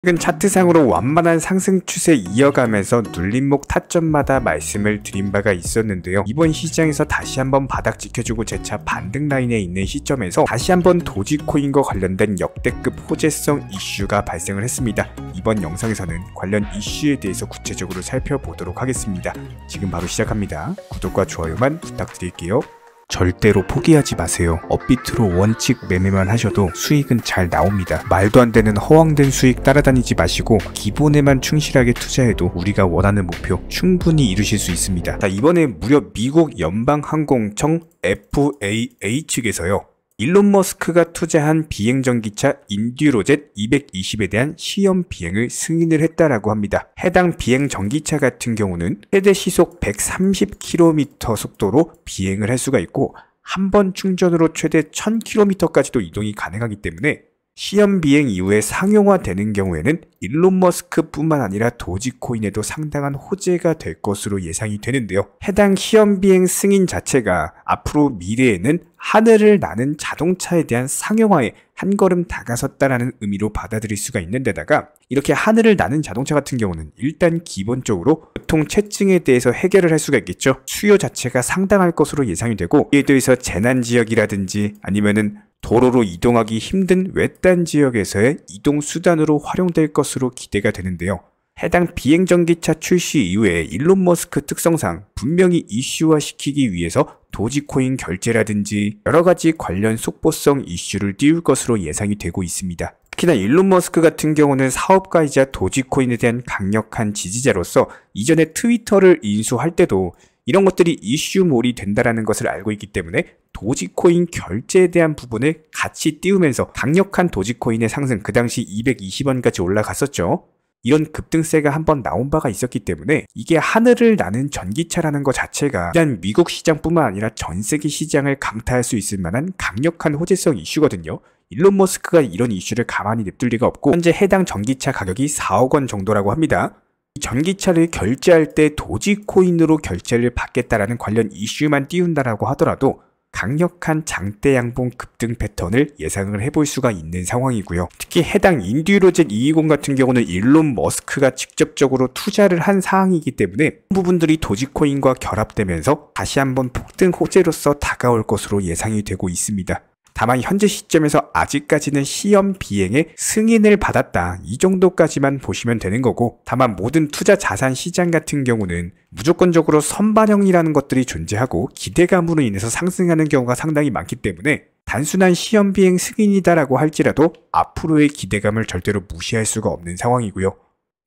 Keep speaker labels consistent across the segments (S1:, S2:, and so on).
S1: 최근 차트상으로 완만한 상승 추세 이어가면서 눌림목 타점마다 말씀을 드린 바가 있었는데요. 이번 시장에서 다시 한번 바닥 지켜주고 재차 반등 라인에 있는 시점에서 다시 한번 도지코인과 관련된 역대급 호재성 이슈가 발생을 했습니다. 이번 영상에서는 관련 이슈에 대해서 구체적으로 살펴보도록 하겠습니다. 지금 바로 시작합니다. 구독과 좋아요만 부탁드릴게요. 절대로 포기하지 마세요. 업비트로 원칙 매매만 하셔도 수익은 잘 나옵니다. 말도 안 되는 허황된 수익 따라다니지 마시고 기본에만 충실하게 투자해도 우리가 원하는 목표 충분히 이루실 수 있습니다. 자, 이번에 무려 미국 연방항공청 FAA 측에서요. 일론 머스크가 투자한 비행전기차 인듀로젯 220에 대한 시험 비행을 승인을 했다라고 합니다. 해당 비행전기차 같은 경우는 최대 시속 130km 속도로 비행을 할 수가 있고 한 번 충전으로 최대 1000km까지도 이동이 가능하기 때문에 시험 비행 이후에 상용화되는 경우에는 일론 머스크뿐만 아니라 도지코인에도 상당한 호재가 될 것으로 예상이 되는데요. 해당 시험 비행 승인 자체가 앞으로 미래에는 하늘을 나는 자동차에 대한 상용화에 한 걸음 다가섰다라는 의미로 받아들일 수가 있는 데다가 이렇게 하늘을 나는 자동차 같은 경우는 일단 기본적으로 교통체증에 대해서 해결을 할 수가 있겠죠. 수요 자체가 상당할 것으로 예상이 되고 이에 대해서 재난지역이라든지 아니면은 도로로 이동하기 힘든 외딴 지역에서의 이동수단으로 활용될 것으로 기대가 되는데요. 해당 비행전기차 출시 이후에 일론 머스크 특성상 분명히 이슈화시키기 위해서 도지코인 결제라든지 여러가지 관련 속보성 이슈를 띄울 것으로 예상이 되고 있습니다. 특히나 일론 머스크 같은 경우는 사업가이자 도지코인에 대한 강력한 지지자로서 이전에 트위터를 인수할 때도 이런 것들이 이슈몰이 된다는 것을 알고 있기 때문에 도지코인 결제에 대한 부분을 같이 띄우면서 강력한 도지코인의 상승, 그 당시 220원까지 올라갔었죠. 이런 급등세가 한번 나온 바가 있었기 때문에 이게 하늘을 나는 전기차라는 것 자체가 일단 미국 시장뿐만 아니라 전 세계 시장을 강타할 수 있을 만한 강력한 호재성 이슈거든요. 일론 머스크가 이런 이슈를 가만히 냅둘 리가 없고 현재 해당 전기차 가격이 4억 원 정도라고 합니다. 전기차를 결제할 때 도지코인으로 결제를 받겠다라는 관련 이슈만 띄운다라고 하더라도 강력한 장대 양봉 급등 패턴을 예상을 해볼 수가 있는 상황이고요. 특히 해당 인듀로젯 220 같은 경우는 일론 머스크가 직접적으로 투자를 한 사항이기 때문에 부분들이 도지코인과 결합되면서 다시 한번 폭등 호재로서 다가올 것으로 예상이 되고 있습니다. 다만 현재 시점에서 아직까지는 시험 비행에 승인을 받았다, 이 정도까지만 보시면 되는 거고, 다만 모든 투자 자산 시장 같은 경우는 무조건적으로 선반영이라는 것들이 존재하고 기대감으로 인해서 상승하는 경우가 상당히 많기 때문에 단순한 시험 비행 승인이다라고 할지라도 앞으로의 기대감을 절대로 무시할 수가 없는 상황이고요.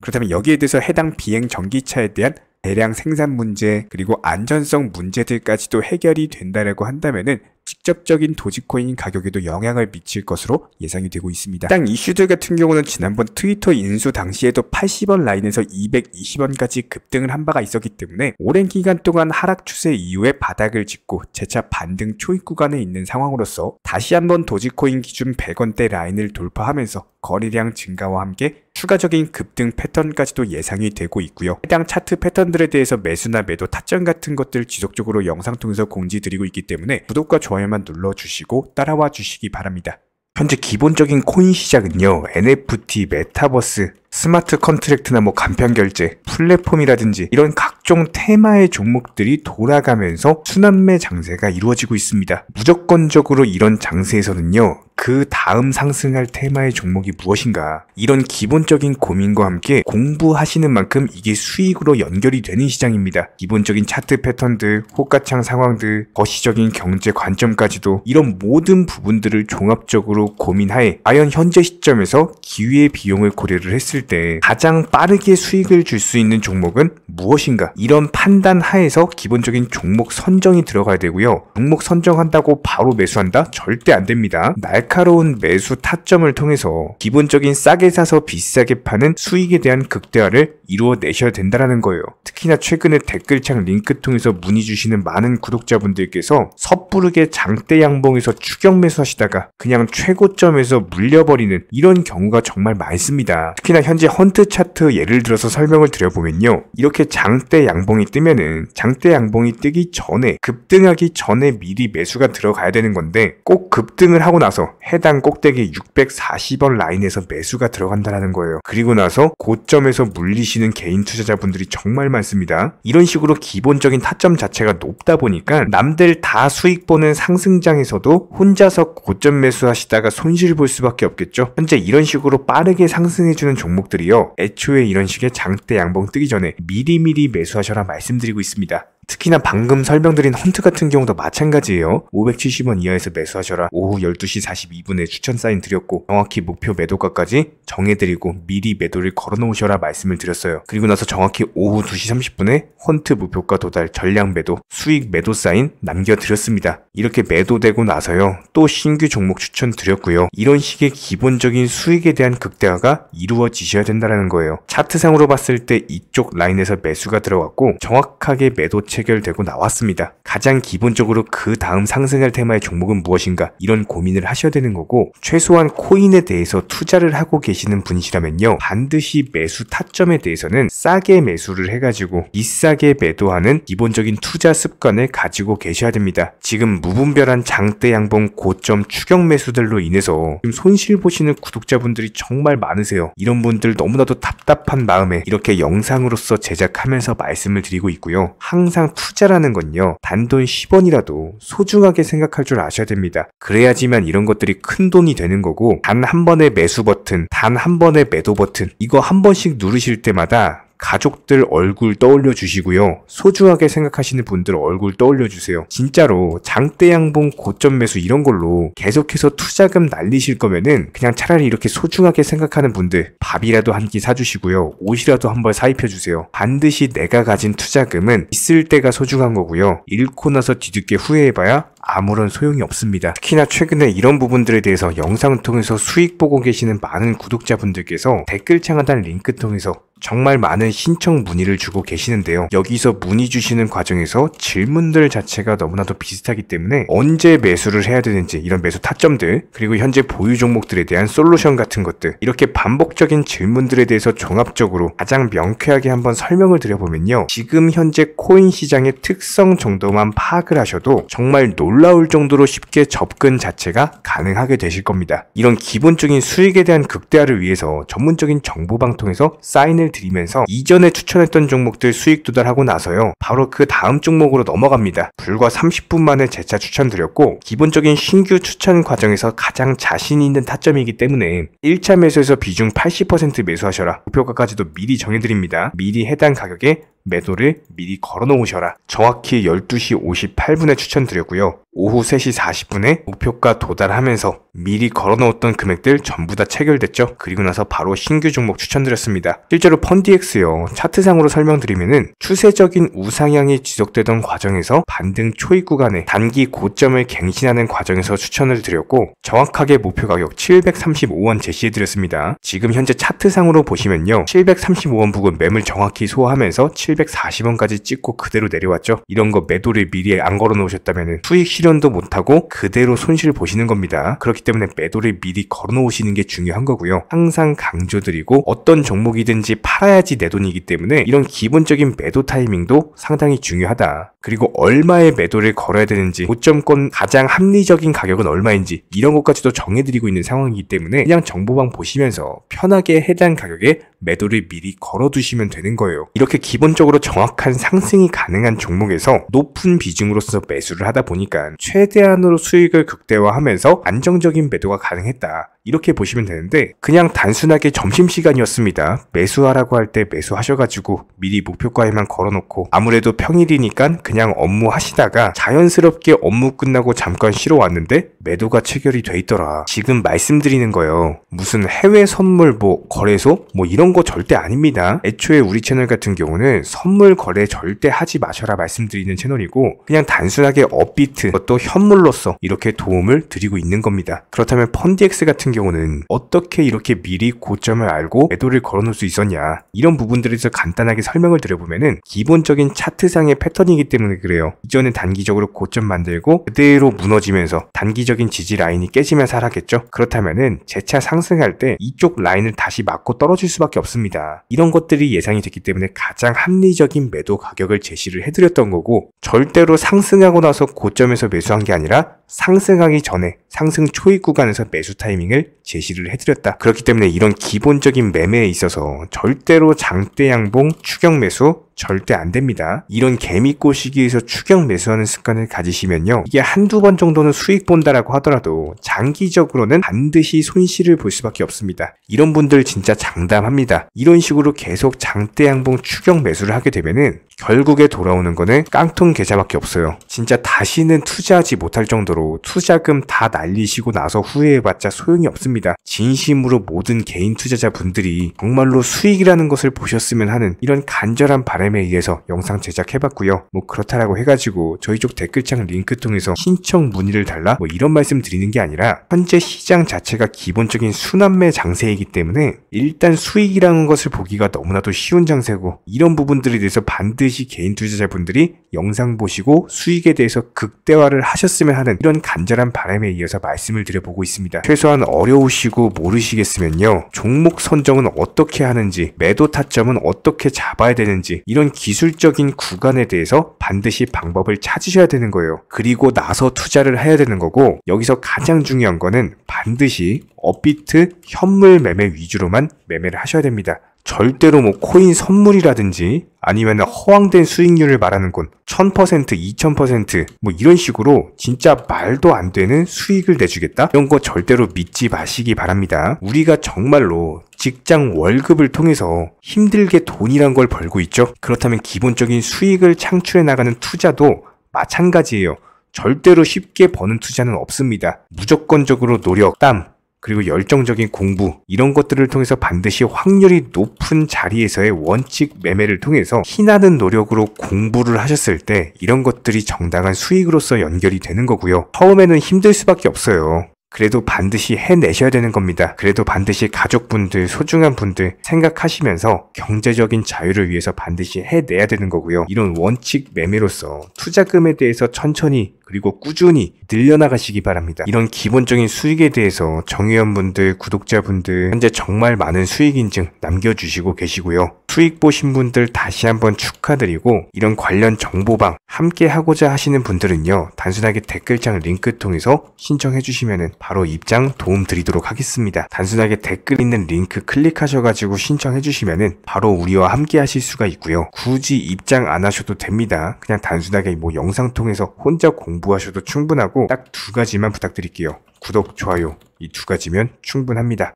S1: 그렇다면 여기에 대해서 해당 비행 전기차에 대한 대량 생산 문제 그리고 안전성 문제들까지도 해결이 된다라고 한다면은 직접적인 도지코인 가격에도 영향을 미칠 것으로 예상이 되고 있습니다. 해당 이슈들 같은 경우는 지난번 트위터 인수 당시에도 80원 라인에서 220원까지 급등을 한 바가 있었기 때문에 오랜 기간 동안 하락 추세 이후에 바닥을 짚고 재차 반등 초입 구간에 있는 상황으로서 다시 한번 도지코인 기준 100원대 라인을 돌파하면서 거래량 증가와 함께 추가적인 급등 패턴까지도 예상이 되고 있고요. 해당 차트 패턴들에 대해서 매수나 매도 타점 같은 것들 지속적으로 영상 통해서 공지드리고 있기 때문에 구독과 좋아요만 눌러주시고 따라와 주시기 바랍니다. 현재 기본적인 코인 시장은요, NFT, 메타버스, 스마트 컨트랙트나 간편 결제, 플랫폼이라든지 이런 각종 테마의 종목들이 돌아가면서 순환매 장세가 이루어지고 있습니다. 무조건적으로 이런 장세에서는요, 그 다음 상승할 테마의 종목이 무엇인가, 이런 기본적인 고민과 함께 공부하시는 만큼 이게 수익으로 연결이 되는 시장입니다. 기본적인 차트 패턴들, 호가창 상황들, 거시적인 경제 관점까지도 이런 모든 부분들을 종합적으로 고민하에 과연 현재 시점에서 기회의 비용을 고려를 했을 때 가장 빠르게 수익을 줄 수 있는 종목은 무엇인가, 이런 판단 하에서 기본적인 종목 선정이 들어가야 되고요. 종목 선정한다고 바로 매수한다? 절대 안 됩니다. 날카로운 매수 타점을 통해서 기본적인 싸게 사서 비싸게 파는 수익에 대한 극대화를 이루어내셔야 된다는 거예요. 특히나 최근에 댓글창 링크 통해서 문의 주시는 많은 구독자분들께서 섣부르게 장대 양봉에서 추격 매수하시다가 그냥 최고점에서 물려버리는 이런 경우가 정말 많습니다. 특히나 현재 헌트 차트 예를 들어서 설명을 드려보면요, 이렇게 장대 양봉이 뜨면은 장대 양봉이 뜨기 전에, 급등하기 전에 미리 매수가 들어가야 되는 건데 꼭 급등을 하고 나서 해당 꼭대기 640원 라인에서 매수가 들어간다는 거예요. 그리고 나서 고점에서 물리시는 개인 투자자분들이 정말 많습니다. 이런 식으로 기본적인 타점 자체가 높다 보니까 남들 다 수익 보는 상승장에서도 혼자서 고점 매수하시다가 손실 볼 수밖에 없겠죠. 현재 이런 식으로 빠르게 상승해주는 종목들이요, 애초에 이런 식의 장대 양봉 뜨기 전에 미리미리 매수하셔라 말씀드리고 있습니다. 특히나 방금 설명드린 헌트 같은 경우도 마찬가지예요. 570원 이하에서 매수하셔라. 오후 12시 42분에 추천 사인 드렸고 정확히 목표 매도가까지 정해드리고 미리 매도를 걸어놓으셔라 말씀을 드렸어요. 그리고 나서 정확히 오후 2시 30분에 헌트 목표가 도달 전량 매도 수익 매도 사인 남겨드렸습니다. 이렇게 매도되고 나서요, 또 신규 종목 추천 드렸고요. 이런 식의 기본적인 수익에 대한 극대화가 이루어지셔야 된다는 거예요. 차트상으로 봤을 때 이쪽 라인에서 매수가 들어갔고 정확하게 매도 체결되고 나왔습니다. 가장 기본적으로 그 다음 상승할 테마의 종목은 무엇인가, 이런 고민을 하셔야 되는 거고, 최소한 코인에 대해서 투자를 하고 계시는 분이시라면요, 반드시 매수 타점에 대해서는 싸게 매수를 해가지고 비싸게 매도하는 기본적인 투자 습관을 가지고 계셔야 됩니다. 지금 무분별한 장대 양봉 고점 추격 매수들로 인해서 지금 손실 보시는 구독자분들이 정말 많으세요. 이런 분들 너무나도 답답한 마음에 이렇게 영상으로서 제작하면서 말씀을 드리고 있고요. 항상 투자라는 건요, 단돈 10원이라도 소중하게 생각할 줄 아셔야 됩니다. 그래야지만 이런 것들이 큰 돈이 되는 거고, 단 한 번의 매수 버튼, 단 한 번의 매도 버튼, 이거 한 번씩 누르실 때마다 가족들 얼굴 떠올려 주시고요, 소중하게 생각하시는 분들 얼굴 떠올려 주세요. 진짜로 장대 양봉 고점 매수 이런 걸로 계속해서 투자금 날리실 거면은 그냥 차라리 이렇게 소중하게 생각하는 분들 밥이라도 한 끼 사주시고요, 옷이라도 한 벌 사입혀 주세요. 반드시 내가 가진 투자금은 있을 때가 소중한 거고요, 잃고 나서 뒤늦게 후회해봐야 아무런 소용이 없습니다. 특히나 최근에 이런 부분들에 대해서 영상을 통해서 수익 보고 계시는 많은 구독자분들께서 댓글창 하단 링크 통해서 정말 많은 신청 문의를 주고 계시는데요. 여기서 문의 주시는 과정에서 질문들 자체가 너무나도 비슷하기 때문에 언제 매수를 해야 되는지, 이런 매수 타점들, 그리고 현재 보유 종목들에 대한 솔루션 같은 것들, 이렇게 반복적인 질문들에 대해서 종합적으로 가장 명쾌하게 한번 설명을 드려보면요, 지금 현재 코인 시장의 특성 정도만 파악을 하셔도 정말 놀라울 정도로 쉽게 접근 자체가 가능하게 되실 겁니다. 이런 기본적인 수익에 대한 극대화를 위해서 전문적인 정보방통에서 사인을 드리면서 이전에 추천했던 종목들 수익 도달하고 나서요, 바로 그 다음 종목으로 넘어갑니다. 불과 30분 만에 재차 추천드렸고, 기본적인 신규 추천 과정에서 가장 자신 있는 타점이기 때문에 1차 매수에서 비중 80% 매수하셔라, 목표가까지도 미리 정해드립니다. 미리 해당 가격에 매도를 미리 걸어놓으셔라. 정확히 12시 58분에 추천드렸고요. 오후 3시 40분에 목표가 도달하면서 미리 걸어놓았던 금액들 전부 다 체결됐죠. 그리고 나서 바로 신규 종목 추천드렸습니다. 실제로 펀디엑스요, 차트상으로 설명드리면은 추세적인 우상향이 지속되던 과정에서 반등 초입 구간에 단기 고점을 갱신하는 과정에서 추천을 드렸고, 정확하게 목표 가격 735원 제시해드렸습니다. 지금 현재 차트상으로 보시면요, 735원 부근 매물 정확히 소화하면서 740원까지 찍고 그대로 내려왔죠. 이런 거 매도를 미리 안 걸어 놓으셨다면 수익 실현도 못하고 그대로 손실을 보시는 겁니다. 그렇기 때문에 매도를 미리 걸어 놓으시는 게 중요한 거고요. 항상 강조드리고, 어떤 종목이든지 팔아야지 내 돈이기 때문에 이런 기본적인 매도 타이밍도 상당히 중요하다. 그리고 얼마의 매도를 걸어야 되는지, 고점권 가장 합리적인 가격은 얼마인지, 이런 것까지도 정해드리고 있는 상황이기 때문에 그냥 정보방 보시면서 편하게 해당 가격에 매도를 미리 걸어두시면 되는 거예요. 이렇게 기본적으로 정확한 상승이 가능한 종목에서 높은 비중으로서 매수를 하다 보니까 최대한으로 수익을 극대화하면서 안정적인 매도가 가능했다, 이렇게 보시면 되는데, 그냥 단순하게 점심시간이었습니다, 매수하라고 할 때 매수하셔가지고 미리 목표가에만 걸어놓고 아무래도 평일이니까 그냥 업무 하시다가 자연스럽게 업무 끝나고 잠깐 쉬러 왔는데 매도가 체결이 돼 있더라. 지금 말씀드리는 거예요, 무슨 해외 선물 거래소 이런 거 절대 아닙니다. 애초에 우리 채널 같은 경우는 선물 거래 절대 하지 마셔라 말씀드리는 채널이고, 그냥 단순하게 업비트 또 현물로서 이렇게 도움을 드리고 있는 겁니다. 그렇다면 펀디엑스 같은 경우는 어떻게 이렇게 미리 고점을 알고 매도를 걸어놓을 수 있었냐, 이런 부분들에 대해서 간단하게 설명을 드려보면은 기본적인 차트상의 패턴이기 때문에 그래요. 이전에 단기적으로 고점 만들고 그대로 무너지면서 단기적인 지지 라인이 깨지면서 하락했죠. 그렇다면은 재차 상승할 때 이쪽 라인을 다시 맞고 떨어질 수밖에 없습니다. 이런 것들이 예상이 됐기 때문에 가장 합리적인 매도 가격을 제시를 해드렸던 거고, 절대로 상승하고 나서 고점에서 매수한 게 아니라 상승하기 전에 상승 초입 구간에서 매수 타이밍을 제시를 해드렸다. 그렇기 때문에 이런 기본적인 매매에 있어서 절대로 장대 양봉 추격 매수 절대 안 됩니다. 이런 개미꽃 시기에서 추격 매수하는 습관을 가지시면요, 이게 한두 번 정도는 수익 본다라고 하더라도 장기적으로는 반드시 손실을 볼 수밖에 없습니다. 이런 분들 진짜 장담합니다. 이런 식으로 계속 장대 양봉 추격 매수를 하게 되면은 결국에 돌아오는 거는 깡통 계좌밖에 없어요. 진짜 다시는 투자하지 못할 정도로 투자금 다 날리시고 나서 후회해봤자 소용이 없습니다. 진심으로 모든 개인 투자자분들이 정말로 수익이라는 것을 보셨으면 하는 이런 간절한 바람에 의해서 영상 제작해봤고요. 뭐 그렇다라고 해가지고 저희 쪽 댓글창 링크 통해서 신청 문의를 달라 뭐 이런 말씀 드리는 게 아니라, 현재 시장 자체가 기본적인 순환매 장세이기 때문에 일단 수익이라는 것을 보기가 너무나도 쉬운 장세고, 이런 부분들에 대해서 반드시 개인 투자자분들이 영상 보시고 수익에 대해서 극대화를 하셨으면 하는 이런 간절한 바람에 이어서 말씀을 드려보고 있습니다. 최소한 어려우시고 모르시겠으면요, 종목 선정은 어떻게 하는지, 매도 타점은 어떻게 잡아야 되는지, 이런 기술적인 구간에 대해서 반드시 방법을 찾으셔야 되는 거예요. 그리고 나서 투자를 해야 되는 거고, 여기서 가장 중요한 거는 반드시 업비트 현물 매매 위주로만 매매를 하셔야 됩니다. 절대로 뭐 코인 선물이라든지 아니면 허황된 수익률을 말하는 건 1000%, 2000% 뭐 이런 식으로 진짜 말도 안 되는 수익을 내주겠다? 이런 거 절대로 믿지 마시기 바랍니다. 우리가 정말로 직장 월급을 통해서 힘들게 돈이란 걸 벌고 있죠. 그렇다면 기본적인 수익을 창출해 나가는 투자도 마찬가지예요. 절대로 쉽게 버는 투자는 없습니다. 무조건적으로 노력, 땀, 그리고 열정적인 공부, 이런 것들을 통해서 반드시 확률이 높은 자리에서의 원칙 매매를 통해서 피나는 노력으로 공부를 하셨을 때 이런 것들이 정당한 수익으로서 연결이 되는 거고요. 처음에는 힘들 수밖에 없어요. 그래도 반드시 해내셔야 되는 겁니다. 그래도 반드시 가족분들, 소중한 분들 생각하시면서 경제적인 자유를 위해서 반드시 해내야 되는 거고요. 이런 원칙 매매로서 투자금에 대해서 천천히 그리고 꾸준히 늘려나가시기 바랍니다. 이런 기본적인 수익에 대해서 정회원분들, 구독자분들 현재 정말 많은 수익 인증 남겨주시고 계시고요. 수익 보신 분들 다시 한번 축하드리고, 이런 관련 정보방 함께 하고자 하시는 분들은요, 단순하게 댓글창 링크 통해서 신청해 주시면 바로 입장 도움 드리도록 하겠습니다. 단순하게 댓글 있는 링크 클릭하셔가지고 신청해 주시면 바로 우리와 함께 하실 수가 있고요. 굳이 입장 안 하셔도 됩니다. 그냥 단순하게 뭐 영상 통해서 혼자 공부하셔도 충분하고 딱 두 가지만 부탁드릴게요. 구독, 좋아요, 이 두 가지면 충분합니다.